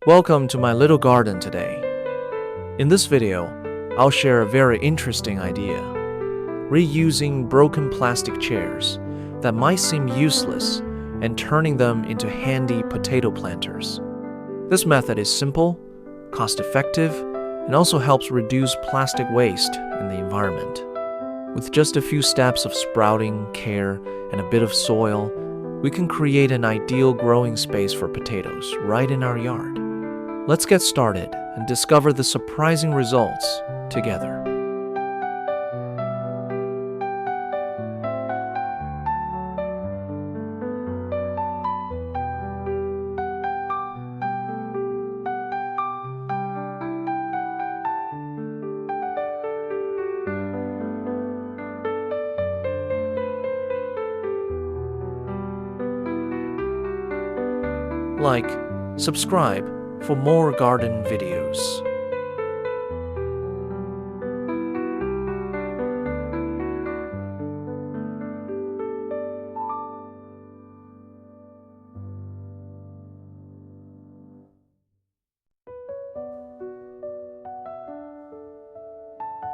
Welcome to my little garden today. In this video, I'll share a very interesting idea: reusing broken plastic chairs that might seem useless and turning them into handy potato planters. This method is simple, cost-effective, and also helps reduce plastic waste in the environment. With just a few steps of sprouting, care, and a bit of soil, we can create an ideal growing space for potatoes right in our yard. Let's get started and discover the surprising results together. Like, subscribe for more garden videos.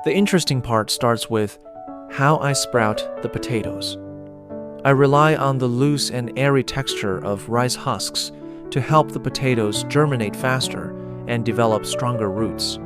The interesting part starts with how I sprout the potatoes. I rely on the loose and airy texture of rice husks to help the potatoes germinate faster and develop stronger roots.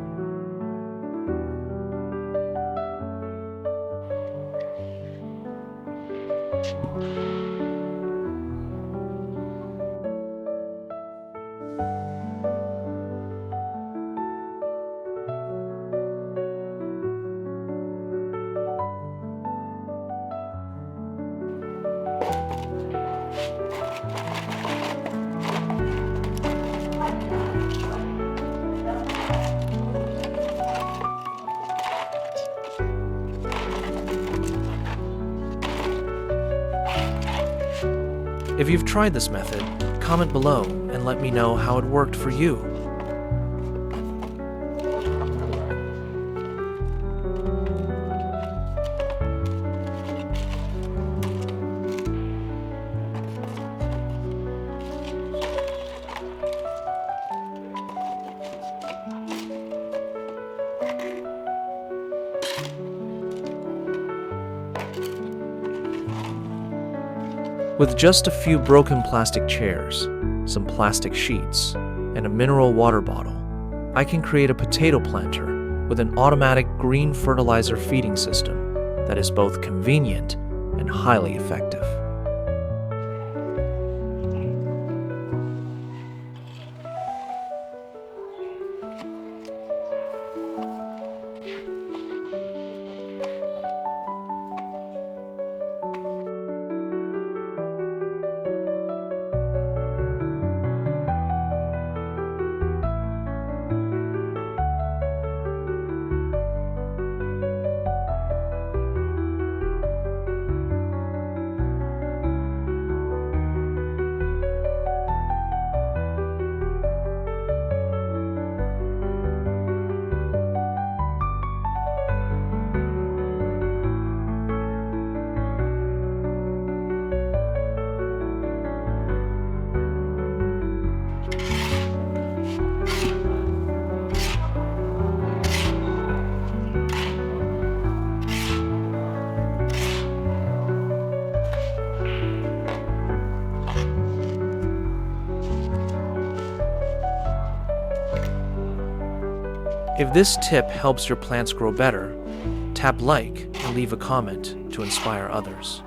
If you've tried this method, comment below and let me know how it worked for you. With just a few broken plastic chairs, some plastic sheets, and a mineral water bottle, I can create a potato planter with an automatic green fertilizer feeding system that is both convenient and highly effective. If this tip helps your plants grow better, tap like and leave a comment to inspire others.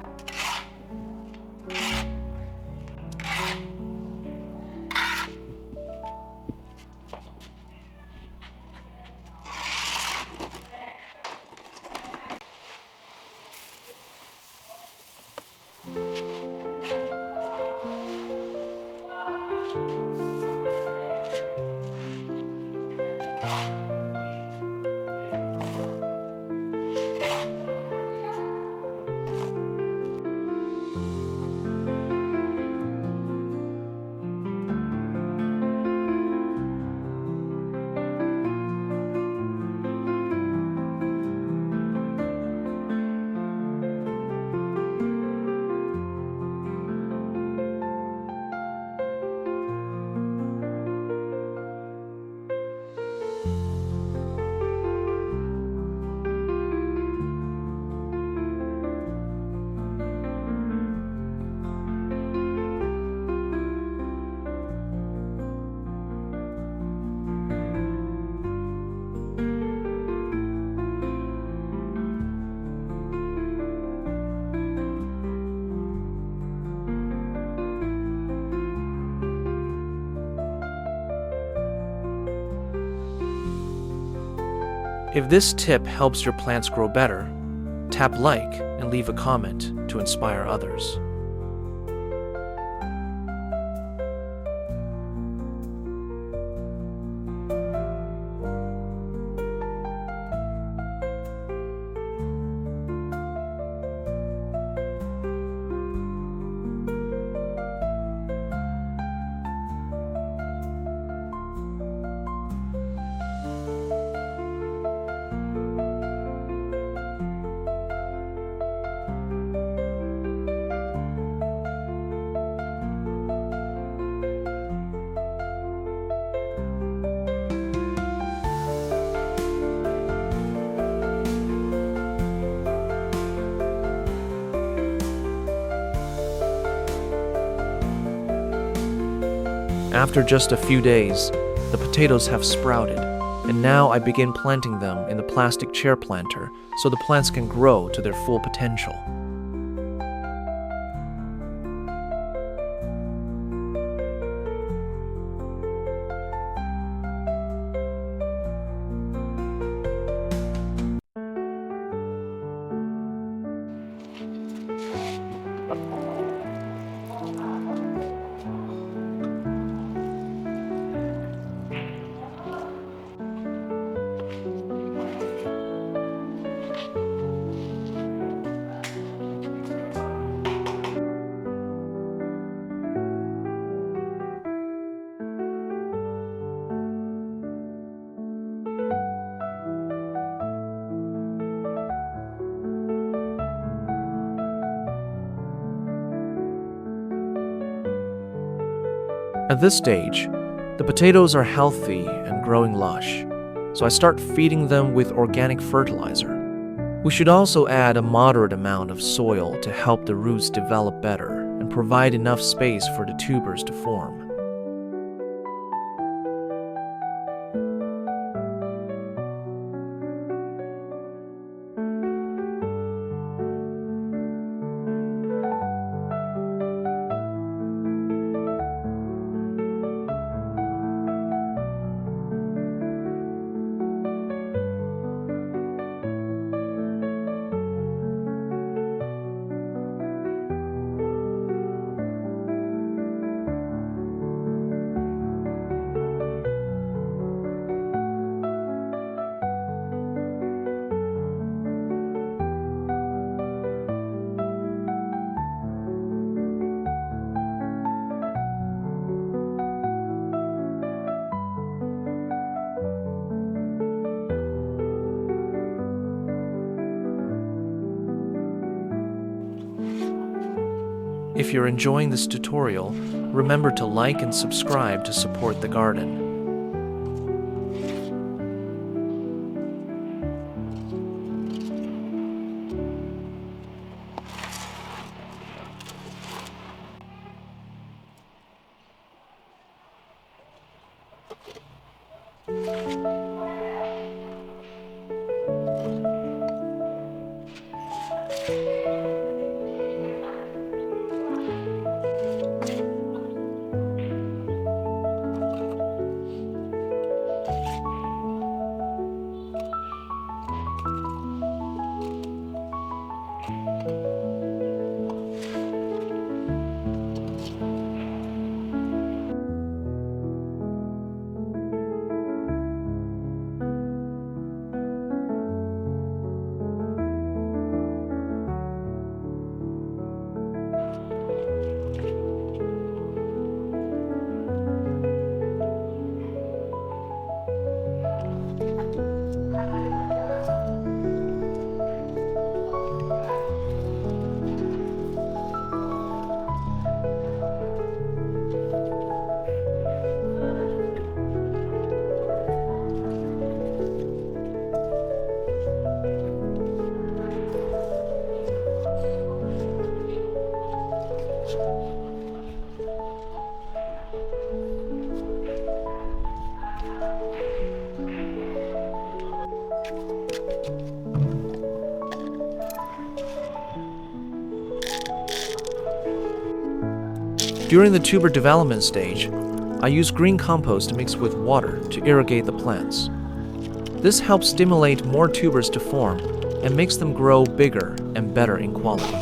If this tip helps your plants grow better, tap like and leave a comment to inspire others. After just a few days, the potatoes have sprouted, and now I begin planting them in the plastic chair planter so the plants can grow to their full potential. At this stage, the potatoes are healthy and growing lush, so I start feeding them with organic fertilizer. We should also add a moderate amount of soil to help the roots develop better and provide enough space for the tubers to form. If you're enjoying this tutorial, remember to like and subscribe to support the garden. During the tuber development stage, I use green compost mixed with water to irrigate the plants. This helps stimulate more tubers to form and makes them grow bigger and better in quality.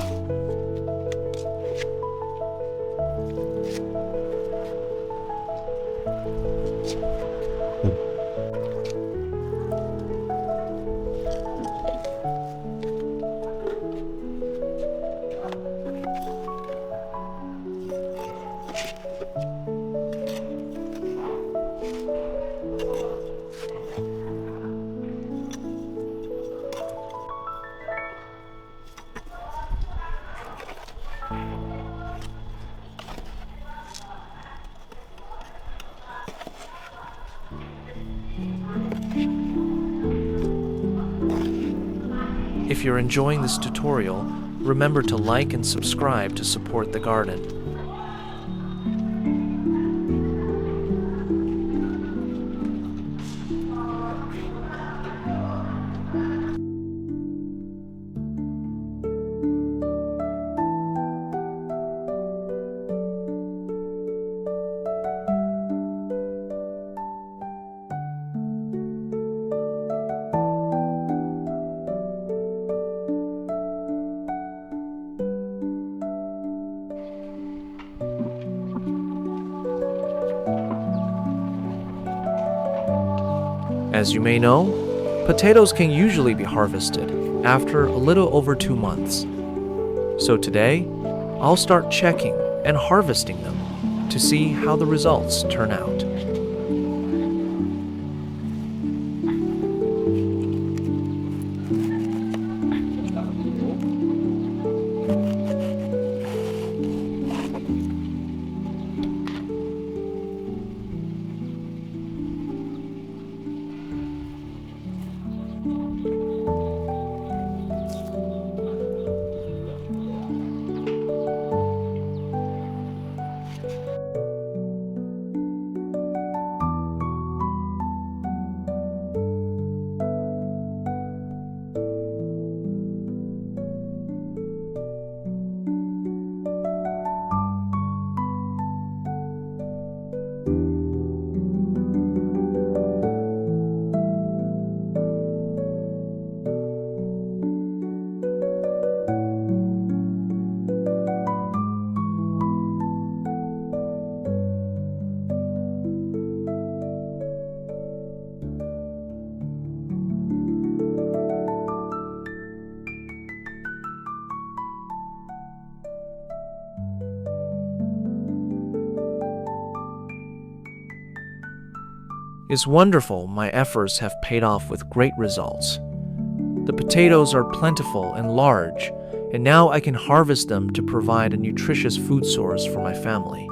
If you're enjoying this tutorial, remember to like and subscribe to support the garden. As you may know, potatoes can usually be harvested after a little over 2 months. So today, I'll start checking and harvesting them to see how the results turn out. It's wonderful my efforts have paid off with great results. The potatoes are plentiful and large, and now I can harvest them to provide a nutritious food source for my family.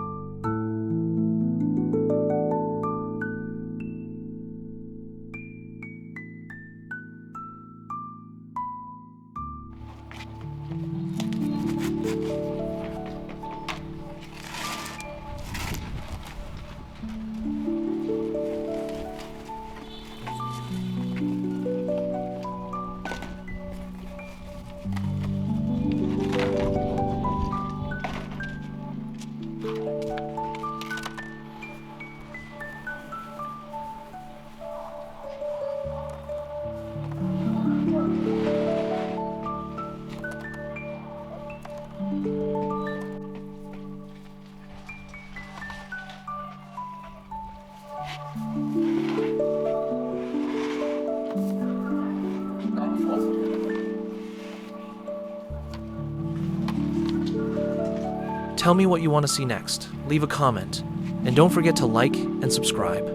Tell me what you want to see next. Leave a comment. And don't forget to like and subscribe.